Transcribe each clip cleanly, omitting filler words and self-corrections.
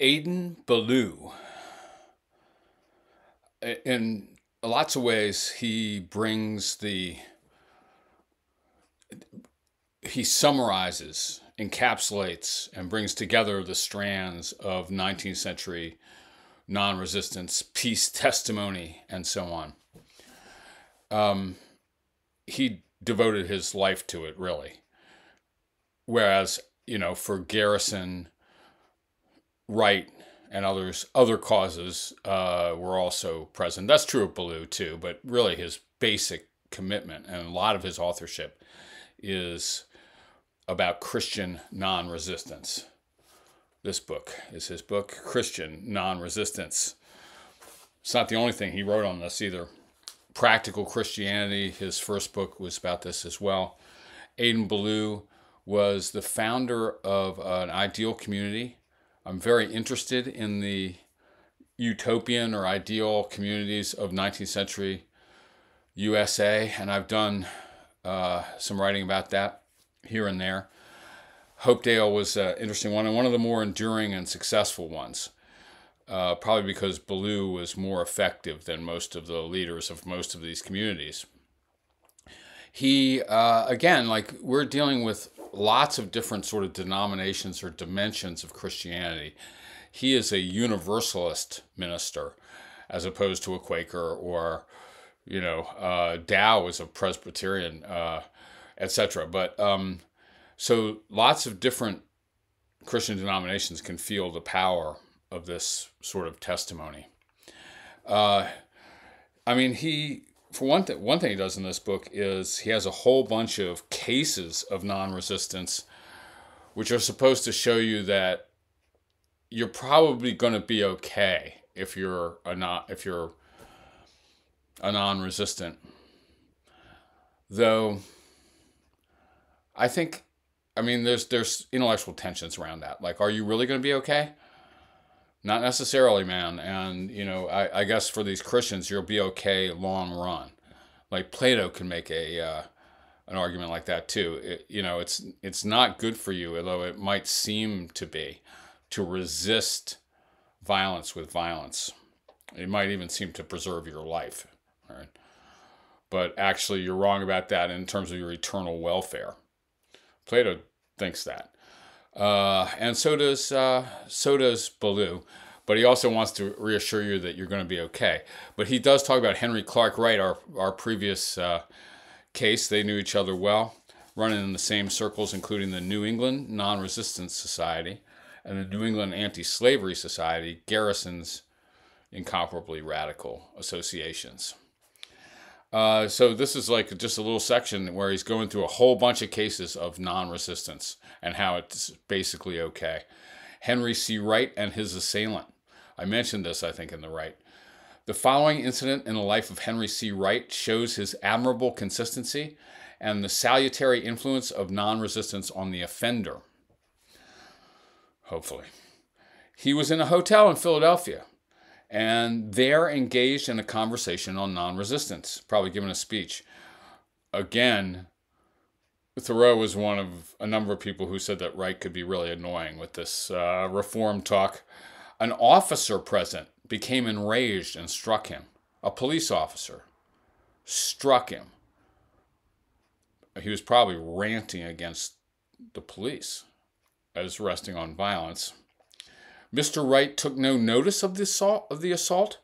Adin Ballou. In lots of ways, he summarizes, encapsulates, and brings together the strands of 19th century non-resistance, peace testimony, and so on. He devoted his life to it, really. Whereas, for Garrison, Wright, and other causes were also present. That's true of Ballou too, but really his basic commitment and a lot of his authorship is about Christian non-resistance. This book is his book, Christian Non-Resistance. It's not the only thing he wrote on this either. Practical Christianity, his first book, was about this as well. Adin Ballou was the founder of an ideal community. I'm very interested in the utopian or ideal communities of 19th century USA, and I've done some writing about that here and there. Hopedale was an interesting one, and one of the more enduring and successful ones, probably because Ballou was more effective than most of the leaders of most of these communities. He, again, like we're dealing with lots of different sort of denominations or dimensions of Christianity. He is a universalist minister as opposed to a Quaker or, Dow was a Presbyterian, etc. But so lots of different Christian denominations can feel the power of this sort of testimony. For one thing he does in this book is he has a whole bunch of cases of non-resistance, which are supposed to show you that you're probably going to be okay if you're a non-resistant. Though, there's intellectual tensions around that. Like, are you really going to be okay? Not necessarily, man. And, I guess for these Christians, you'll be okay long run. Like Plato can make an argument like that too. It's not good for you, although it might seem to be, to resist violence with violence. It might even seem to preserve your life. Right? But actually, you're wrong about that in terms of your eternal welfare. Plato thinks that. And so does Ballou, but he also wants to reassure you that you're going to be okay. But he does talk about Henry Clark Wright, our previous case. They knew each other well, running in the same circles, including the New England Non-Resistance Society and the New England Anti-Slavery Society, Garrison's incomparably radical associations. So this is like just a little section where he's going through a whole bunch of cases of non-resistance and how it's basically okay. Henry C. Wright and his assailant. I mentioned this, I think, in the Wright. The following incident in the life of Henry C. Wright shows his admirable consistency and the salutary influence of non-resistance on the offender. Hopefully. He was in a hotel in Philadelphia, and there engaged in a conversation on non-resistance, probably giving a speech. Again, Thoreau was one of a number of people who said that Wright could be really annoying with this reform talk. An officer present became enraged and struck him. A police officer struck him. He was probably ranting against the police as resting on violence. Mr. Wright took no notice of the assault,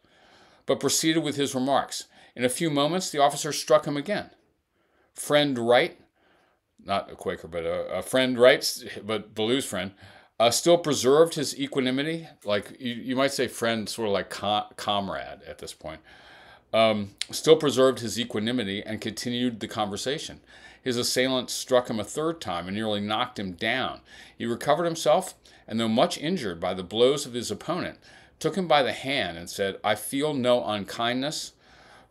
but proceeded with his remarks. In a few moments, the officer struck him again. Friend Wright, not a Quaker, but a friend Wright, but Ballou's friend, still preserved his equanimity. Like you might say friend, sort of like comrade at this point. Still preserved his equanimity and continued the conversation. His assailant struck him a third time and nearly knocked him down. He recovered himself, and though much injured by the blows of his opponent, took him by the hand and said, "I feel no unkindness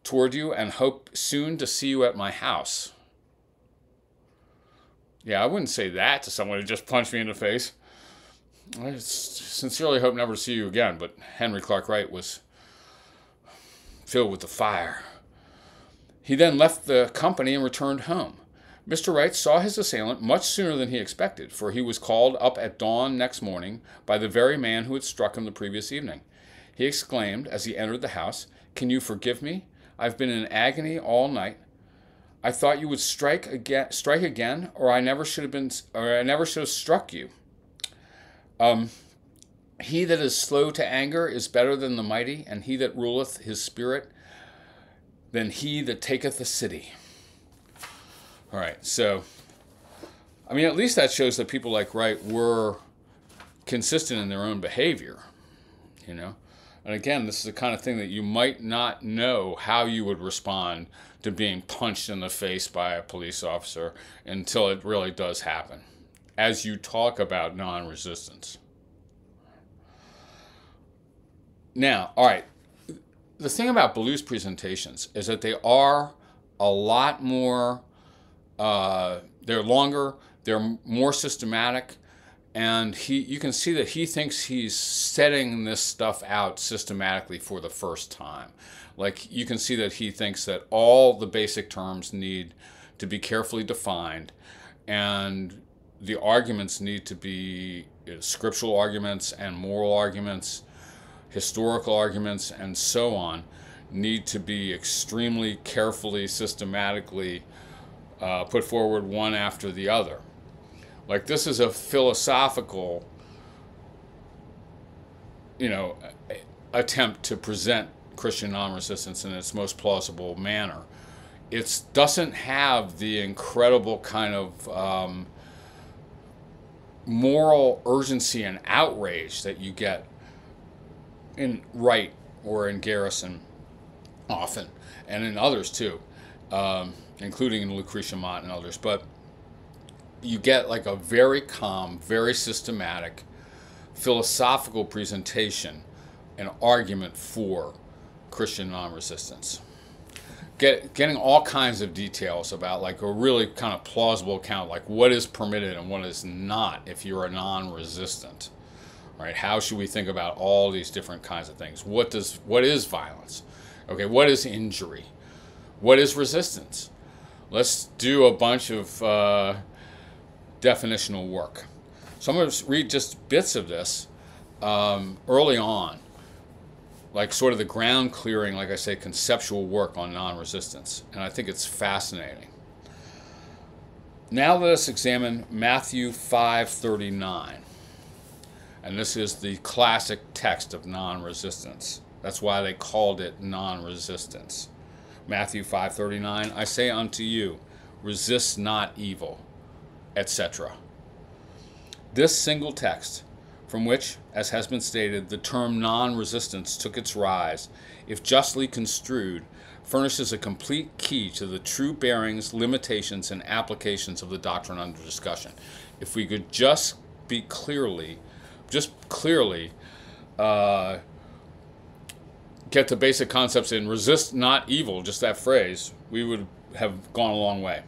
toward you and hope soon to see you at my house." Yeah, I wouldn't say that to someone who just punched me in the face. I sincerely hope never to see you again, but Henry Clark Wright was filled with the fire. He then left the company and returned home. Mr. Wright saw his assailant much sooner than he expected, for he was called up at dawn next morning by the very man who had struck him the previous evening. He exclaimed as he entered the house, "Can you forgive me? I've been in agony all night. I thought you would strike again, or I never should have struck you. He that is slow to anger is better than the mighty, and he that ruleth his spirit than he that taketh a city." All right, so, I mean, at least that shows that people like Wright were consistent in their own behavior, you know? And again, this is the kind of thing that you might not know how you would respond to being punched in the face by a police officer until it really does happen, as you talk about non-resistance. Now, all right, the thing about Ballou's presentations is that they are a lot more, they're longer, they're more systematic, and you can see that he thinks he's setting this stuff out systematically for the first time. Like, you can see that he thinks that all the basic terms need to be carefully defined, and the arguments need to be scriptural arguments and moral arguments, historical arguments, and so on, need to be extremely carefully, systematically put forward one after the other. Like, this is a philosophical, attempt to present Christian non-resistance in its most plausible manner. It doesn't have the incredible kind of moral urgency and outrage that you get in Wright or in Garrison often, and in others too, including in Lucretia Mott and others. But you get like a very calm, very systematic, philosophical presentation, an argument for Christian non-resistance. Getting all kinds of details about like a really kind of plausible account, like what is permitted and what is not if you're a non-resistant. Right? How should we think about all these different kinds of things? What is violence? Okay, what is injury? What is resistance? Let's do a bunch of definitional work. So I'm going to read just bits of this early on, like sort of the ground clearing, like I say, conceptual work on non-resistance. And I think it's fascinating. Now let us examine Matthew 5:39. And this is the classic text of non-resistance. That's why they called it non-resistance. Matthew 5:39, "I say unto you, resist not evil," etc. This single text, from which, as has been stated, the term non-resistance took its rise, if justly construed, furnishes a complete key to the true bearings, limitations, and applications of the doctrine under discussion. If we could just clearly get the basic concepts in resist not evil, just that phrase, we would have gone a long way.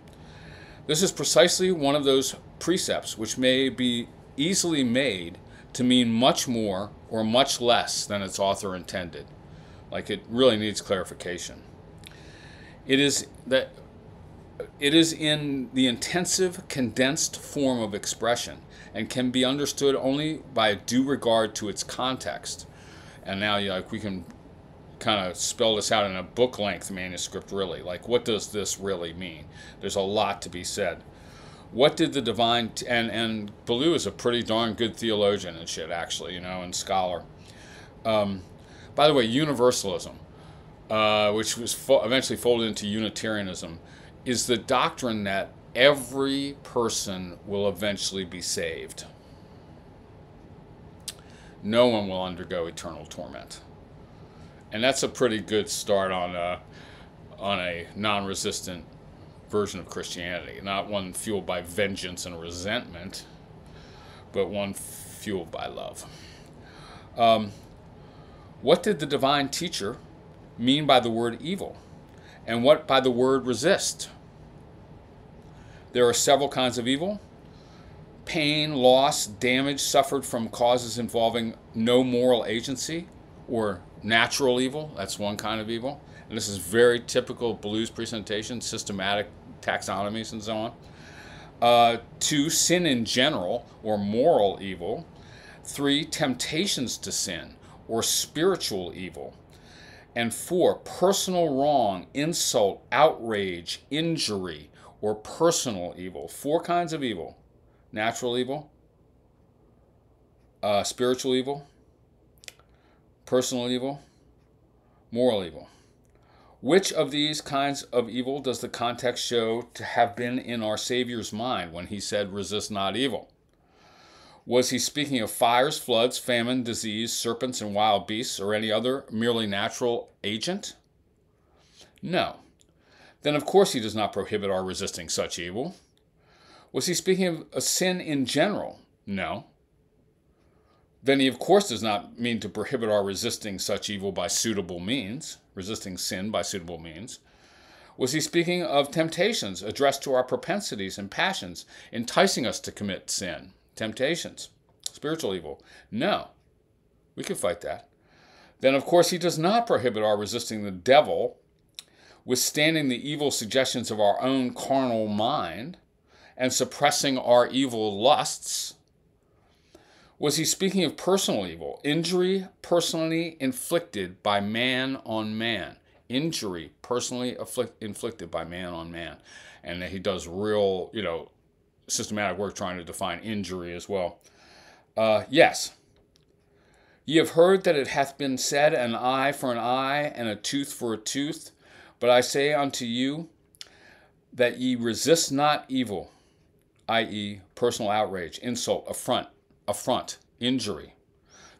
This is precisely one of those precepts which may be easily made to mean much more or much less than its author intended. Like, it really needs clarification. It is in the intensive, condensed form of expression and can be understood only by a due regard to its context. And now, we can kind of spell this out in a book-length manuscript, really. Like, what does this really mean? There's a lot to be said. What did the divine... And Ballou is a pretty darn good theologian and shit, actually, and scholar. By the way, universalism, which was eventually folded into Unitarianism, is the doctrine that every person will eventually be saved. No one will undergo eternal torment. And that's a pretty good start on a non-resistant version of Christianity. Not one fueled by vengeance and resentment, but one fueled by love. What did the divine teacher mean by the word evil? And what by the word resist? There are several kinds of evil. Pain, loss, damage suffered from causes involving no moral agency, or natural evil. That's one kind of evil. And this is very typical of Ballou's presentation, systematic taxonomies and so on. 2, sin in general, or moral evil. 3, temptations to sin, or spiritual evil. And 4, personal wrong, insult, outrage, injury, or personal evil. 4 kinds of evil: natural evil, spiritual evil, personal evil, moral evil. Which of these kinds of evil does the context show to have been in our Savior's mind when he said, resist not evil? Was he speaking of fires, floods, famine, disease, serpents, and wild beasts, or any other merely natural agent? No. Then of course he does not prohibit our resisting such evil. Was he speaking of a sin in general? No. Then he of course does not mean to prohibit our resisting such evil by suitable means, resisting sin by suitable means. Was he speaking of temptations addressed to our propensities and passions, enticing us to commit sin? Temptations, spiritual evil? No. We can fight that. Then of course he does not prohibit our resisting the devil, withstanding the evil suggestions of our own carnal mind, and suppressing our evil lusts. Was he speaking of personal evil, injury personally inflicted by man on man? Injury personally inflicted by man on man. And he does real, systematic work trying to define injury as well. Yes. Ye have heard that it hath been said, an eye for an eye, and a tooth for a tooth. But I say unto you, that ye resist not evil, i.e., personal outrage, insult, affront, injury.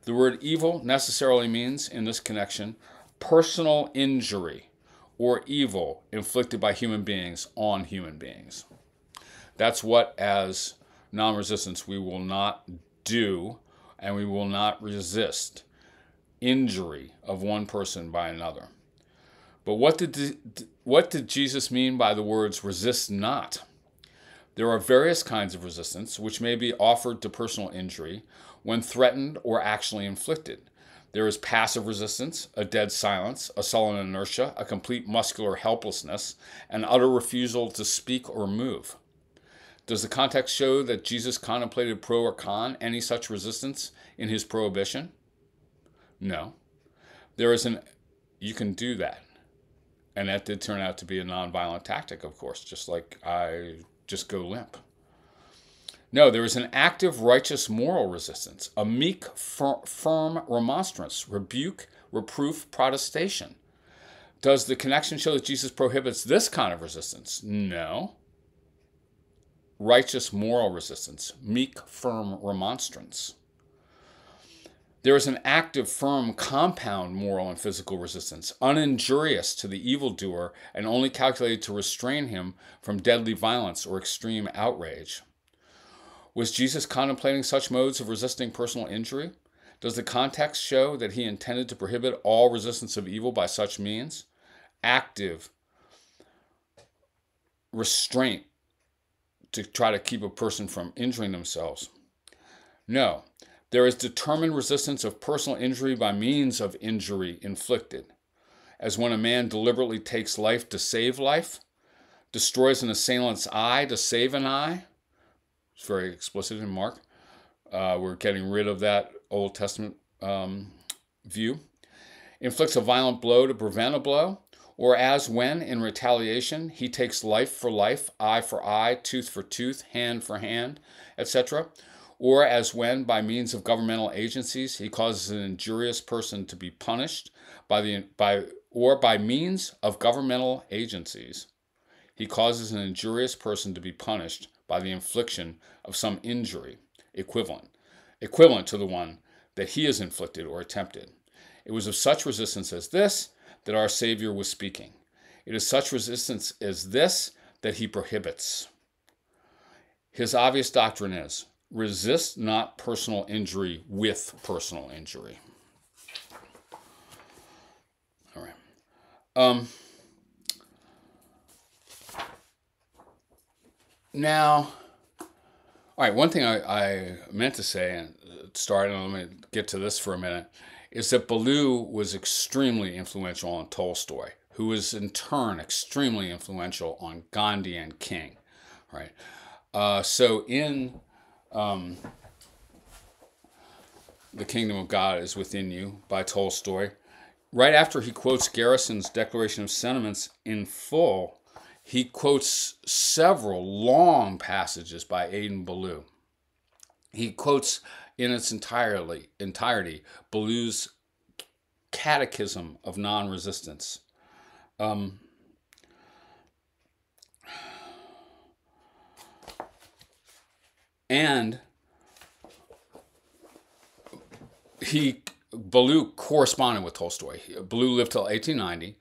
The word evil necessarily means, in this connection, personal injury or evil inflicted by human beings on human beings. That's what, as non-resistance, we will not do, and we will not resist injury of one person by another. But what did Jesus mean by the words resist not? There are various kinds of resistance which may be offered to personal injury when threatened or actually inflicted. There is passive resistance, a dead silence, a sullen inertia, a complete muscular helplessness, an utter refusal to speak or move. Does the context show that Jesus contemplated pro or con any such resistance in his prohibition? No. You can do that. And that did turn out to be a nonviolent tactic, of course, just like I just go limp. No, there is an active, righteous, moral resistance, a meek, firm remonstrance, rebuke, reproof, protestation. Does the connection show that Jesus prohibits this kind of resistance? No. Righteous, moral resistance, meek, firm remonstrance. There is an active, firm, compound moral and physical resistance, uninjurious to the evildoer and only calculated to restrain him from deadly violence or extreme outrage. Was Jesus contemplating such modes of resisting personal injury? Does the context show that he intended to prohibit all resistance of evil by such means? Active restraint to try to keep a person from injuring themselves? No. There is determined resistance of personal injury by means of injury inflicted, as when a man deliberately takes life to save life, destroys an assailant's eye to save an eye. It's very explicit in Mark. We're getting rid of that Old Testament view. Inflicts a violent blow to prevent a blow, or as when, in retaliation, he takes life for life, eye for eye, tooth for tooth, hand for hand, etc., or as when, by means of governmental agencies, he causes an injurious person to be punished by means of governmental agencies, he causes an injurious person to be punished by the infliction of some injury equivalent to the one that he has inflicted or attempted. It was of such resistance as this that our Savior was speaking. It is such resistance as this that he prohibits. His obvious doctrine is, resist not personal injury with personal injury. All right. Now, all right, one thing I meant to say, and let me get to this for a minute, is that Ballou was extremely influential on Tolstoy, who was in turn extremely influential on Gandhi and King, right? So in The Kingdom of God is Within You by Tolstoy, right after he quotes Garrison's Declaration of Sentiments in full, he quotes several long passages by Adin Ballou. He quotes in its entirety Ballou's Catechism of Non-Resistance. And Ballou corresponded with Tolstoy. Ballou lived till 1890,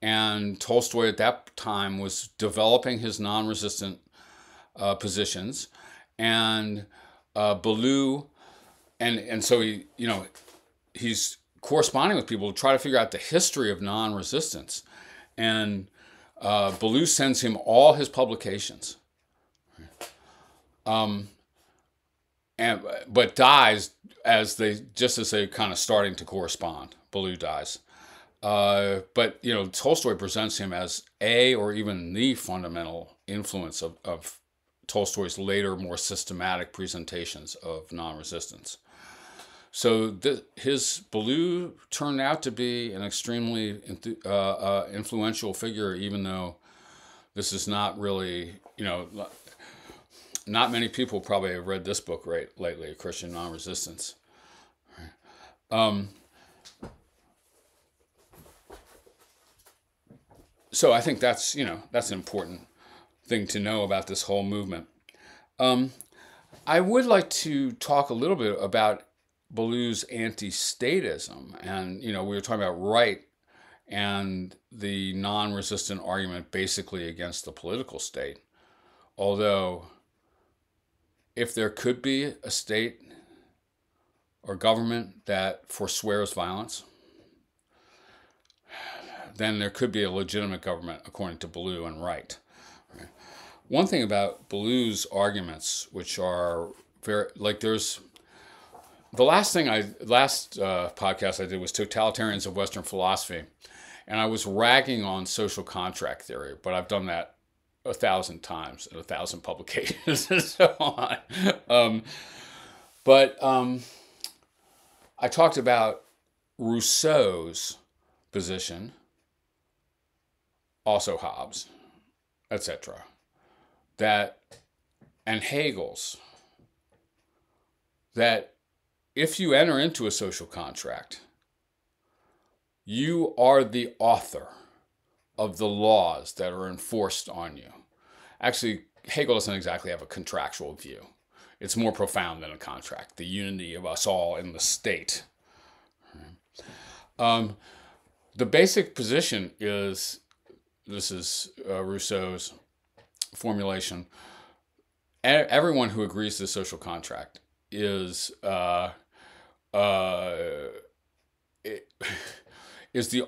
and Tolstoy at that time was developing his non-resistant positions, and Ballou, and so he's corresponding with people to try to figure out the history of non-resistance, and Ballou sends him all his publications, but dies as they kind of starting to correspond. Ballou dies. But Tolstoy presents him as or even the fundamental influence of Tolstoy's later, more systematic presentations of non-resistance. So his Ballou turned out to be an extremely influential figure, even though this is not really, not many people probably have read this book lately, Christian Non-Resistance. So I think that's an important thing to know about this whole movement. I would like to talk a little bit about Ballou's anti-statism, and we were talking about right and the non-resistant argument basically against the political state. Although, if there could be a state or government that forswears violence, then there could be a legitimate government according to Ballou and Wright. Right? One thing about Ballou's arguments, which are very, there's, the last podcast I did was Totalitarians of Western Philosophy, and I was ragging on social contract theory, but I've done that 1,000 times in 1,000 publications and so on. But I talked about Rousseau's position, also Hobbes, etc., and Hegel's, that if you enter into a social contract, you are the author of the laws that are enforced on you. Actually, Hegel doesn't exactly have a contractual view. It's more profound than a contract, the unity of us all in the state. The basic position is, this is Rousseau's formulation, everyone who agrees to the social contract is the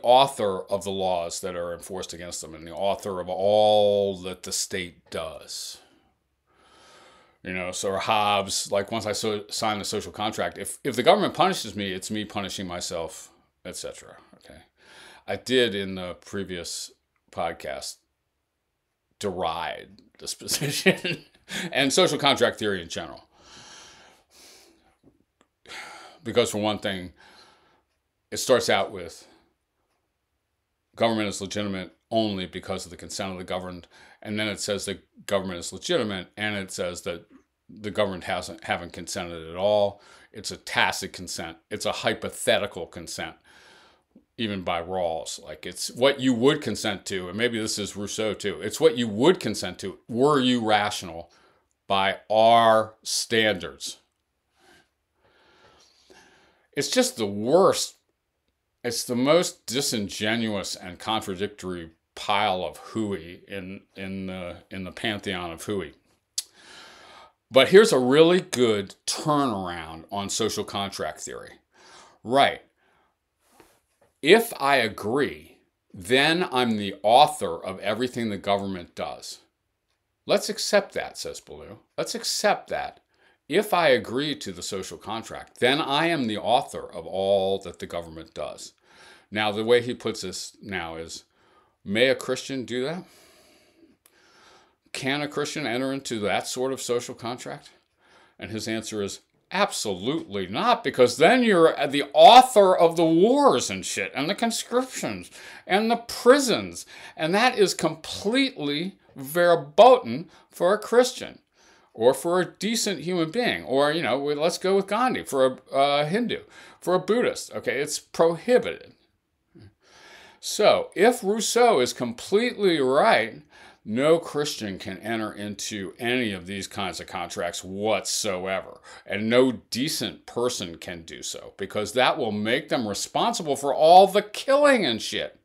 author of the laws that are enforced against them, and the author of all that the state does. So Hobbes, once I sign the social contract, if the government punishes me, it's me punishing myself, etc. Okay, I did in the previous podcast deride this position and social contract theory in general, because for one thing, it starts out with government is legitimate only because of the consent of the governed, and then it says the government is legitimate, and it says that the government haven't consented at all. It's a tacit consent. It's a hypothetical consent, even by Rawls. It's what you would consent to, and maybe this is Rousseau too. It's what you would consent to were you rational by our standards. It's just the worst. It's the most disingenuous and contradictory pile of hooey in the pantheon of hooey. But here's a really good turnaround on social contract theory. Right. If I agree, then I'm the author of everything the government does. Let's accept that, says Ballou. Let's accept that. If I agree to the social contract, then I am the author of all that the government does. Now, the way he puts this now is, May a Christian do that? Can a Christian enter into that sort of social contract? And his answer is absolutely not, because then you're the author of the wars and shit, and the conscriptions, and the prisons. And that is completely verboten for a Christian, or for a decent human being, or, you know, let's go with Gandhi, for a Hindu, for a Buddhist. Okay, it's prohibited. So, if Rousseau is completely right, no Christian can enter into any of these kinds of contracts whatsoever. And no decent person can do so, because that will make them responsible for all the killing and shit.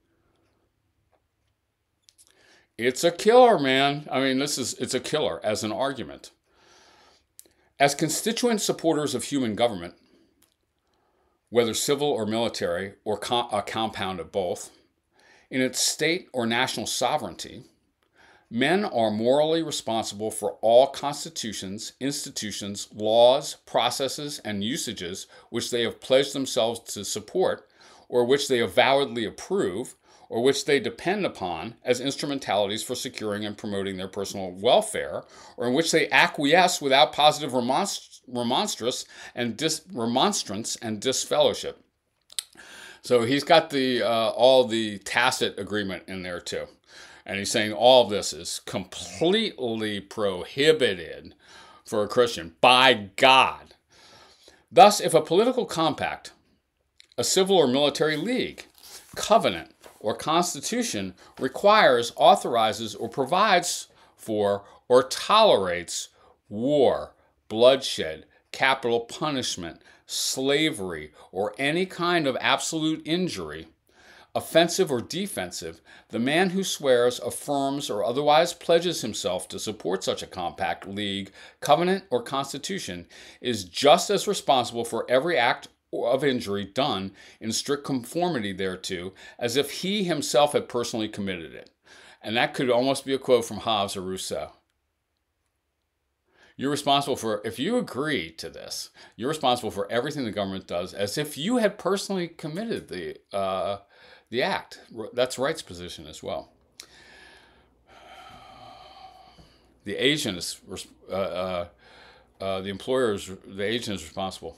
It's a killer, man. I mean, it's a killer as an argument. As constituent supporters of human government, whether civil or military, or a compound of both, in its state or national sovereignty, men are morally responsible for all constitutions, institutions, laws, processes, and usages which they have pledged themselves to support, or which they avowedly approve, or which they depend upon as instrumentalities for securing and promoting their personal welfare, or in which they acquiesce without positive remonstrance and disfellowship. So he's got all the tacit agreement in there too. And he's saying all of this is completely prohibited for a Christian by God. Thus, if a political compact, a civil or military league, covenant, or constitution requires, authorizes, or provides for, or tolerates war, bloodshed, capital punishment, slavery, or any kind of absolute injury, offensive or defensive, the man who swears, affirms, or otherwise pledges himself to support such a compact, league, covenant, or constitution is just as responsible for every act of injury done in strict conformity thereto as if he himself had personally committed it. And that could almost be a quote from Hobbes or Rousseau. You're responsible for, if you agree to this, you're responsible for everything the government does as if you had personally committed the act. That's Wright's position as well. The agent is, the agent is responsible.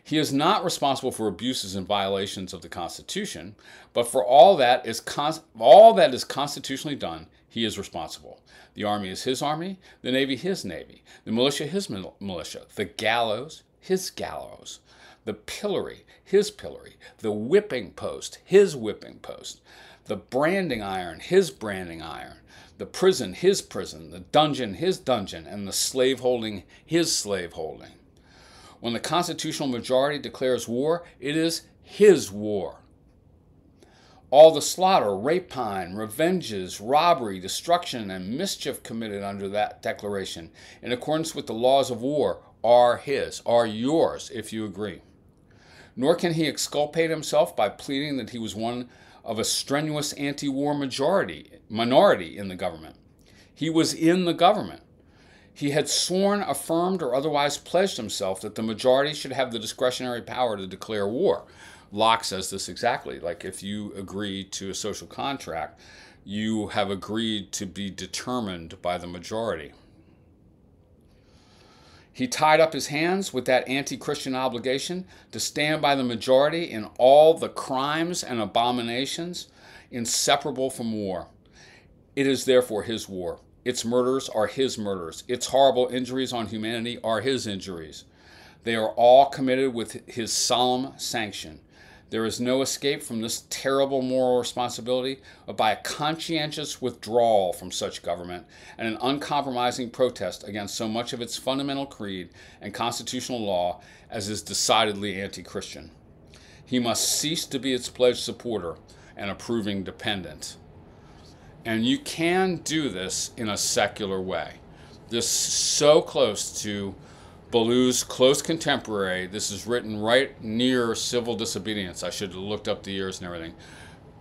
He is not responsible for abuses and violations of the Constitution, but for all that is constitutionally done, he is responsible. The army is his army, the navy his navy, the militia his militia, the gallows his gallows, the pillory his pillory, the whipping post his whipping post, the branding iron his branding iron, the prison his prison, the dungeon his dungeon, and the slaveholding his slaveholding. When the constitutional majority declares war, it is his war. All the slaughter, rapine, revenges, robbery, destruction, and mischief committed under that declaration, in accordance with the laws of war, are his, are yours, if you agree. Nor can he exculpate himself by pleading that he was one of a strenuous anti-war minority in the government. He was in the government. He had sworn, affirmed, or otherwise pledged himself that the majority should have the discretionary power to declare war. Locke says this exactly. Like, if you agree to a social contract, you have agreed to be determined by the majority. He tied up his hands with that anti-Christian obligation to stand by the majority in all the crimes and abominations inseparable from war. It is therefore his war. Its murders are his murders. Its horrible injuries on humanity are his injuries. They are all committed with his solemn sanction. There is no escape from this terrible moral responsibility but by a conscientious withdrawal from such government and an uncompromising protest against so much of its fundamental creed and constitutional law as is decidedly anti-Christian. He must cease to be its pledged supporter and approving dependent. And you can do this in a secular way. This is so close to Ballou's close contemporary. This is written right near civil disobedience. I should have looked up the years and everything.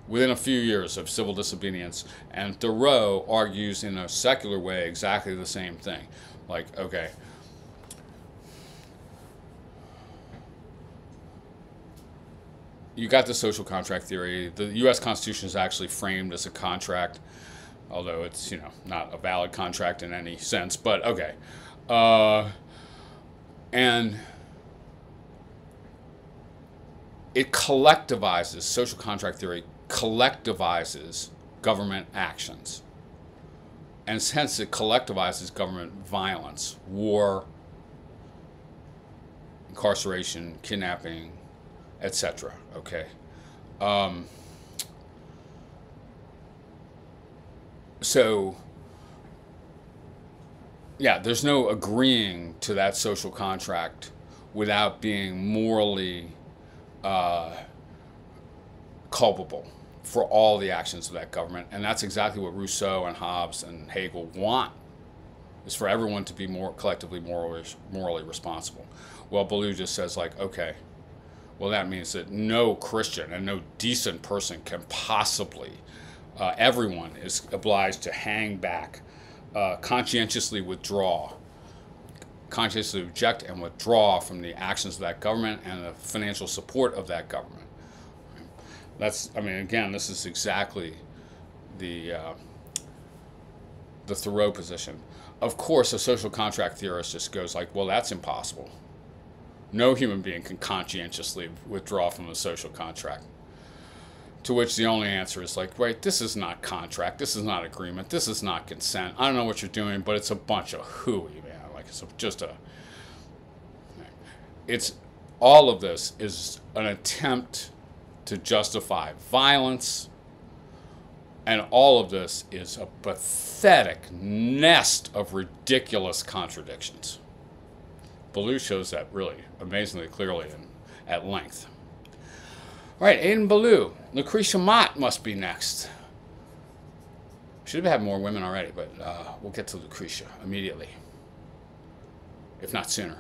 Within a few years of civil disobedience. And Thoreau argues in a secular way exactly the same thing. Like, okay, you got the social contract theory. The U.S. Constitution is actually framed as a contract, although it's, you know, not a valid contract in any sense. But okay, and it collectivizes, social contract theory collectivizes government actions. And hence it collectivizes government violence, war, incarceration, kidnapping, etc. Okay. So, yeah, there's no agreeing to that social contract without being morally culpable for all the actions of that government. And that's exactly what Rousseau and Hobbes and Hegel want, is for everyone to be more collectively morally responsible. Well, Ballou just says, like, okay, well, that means that no Christian and no decent person can possibly, everyone is obliged to hang back, conscientiously withdraw, conscientiously reject and withdraw from the actions of that government and the financial support of that government. That's, I mean, again, this is exactly the Thoreau position. Of course, a social contract theorist just goes like, well, that's impossible. No human being can conscientiously withdraw from a social contract. To which the only answer is like, wait, this is not contract, this is not agreement, this is not consent. I don't know what you're doing, but it's a bunch of hooey, man. Like, it's just a... It's, all of this is an attempt to justify violence, and all of this is a pathetic nest of ridiculous contradictions. Ballou shows that really amazingly clearly and at length. All right, Adin Ballou. Lucretia Mott must be next. Should have had more women already, but we'll get to Lucretia immediately, if not sooner.